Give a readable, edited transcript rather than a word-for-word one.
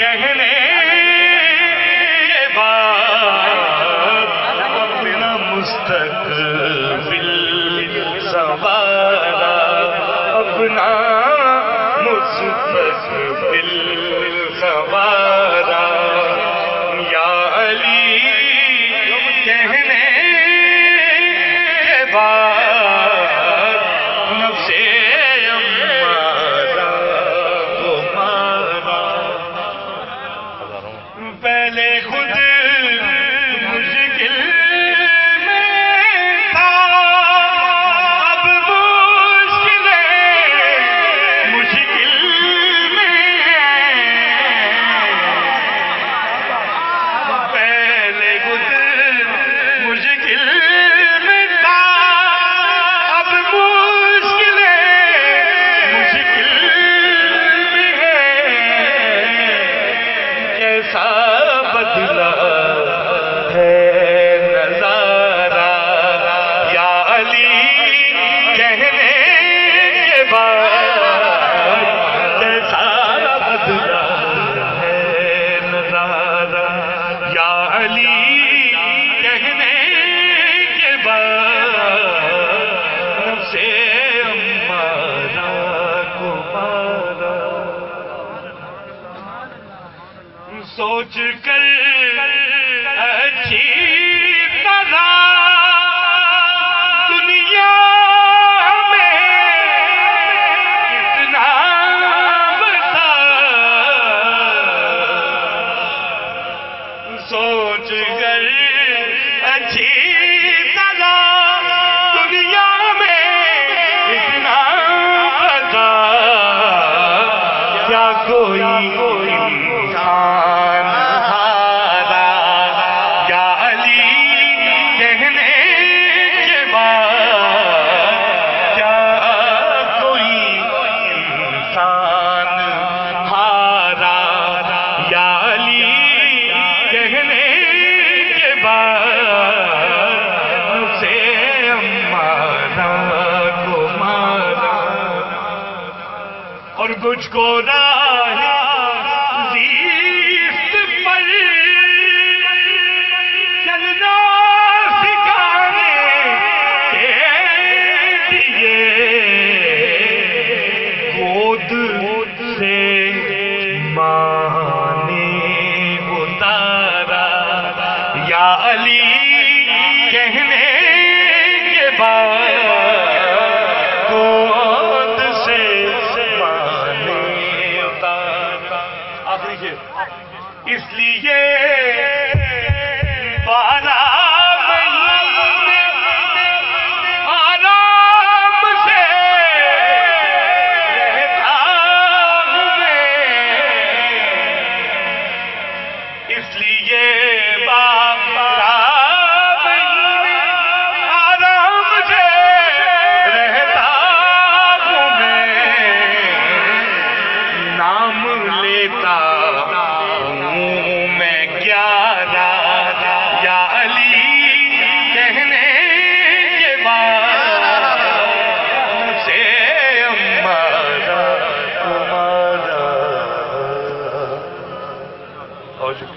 کہنے کے بعد اپنا مستقبل سنوارا، اپنا مستقبل سنوارا، یا علی کہنے کے بعد نفس امارہ کو مارا۔ پہلے خود مشکل میں تھا، اب مشکل میں پہلے خود مشکل میں تھا، اب مشکل میں ہے۔ کیسا بدلا ہے نظارہ، یا علی کہنے کے بعد کیسا بدلا ہے نظارہ، یا علی کہنے کے بعد نفس امارہ کو مارا۔ سوچ کر اچھی طرح دنیا میں کتنا بتا، سوچ کر اچھی طرح دنیا میں اتنا بتا، کیا کوئی انسان ہارا، یا علی کہنے کے بعد کیا کوئی انسان ہارا، یا علی کہنے کے بعد سے امارہ کو مارا۔ اور کچھ کو راہ زیست پر چلنا سکھانے کے لیے گود سے ماں نے اتارا، یا علی کہنے کے بعد گود سے ماں نے اتارا۔ آخری شعر، اس لیے 12 مہینے آرام سے رہتا ہوں میں، اس لیے 12 مہینے آرام سے رہتا ہوں میں، نام لیتا ہوں میں 11، یا علی کہنے کے بعد سے امارہ کو مارا۔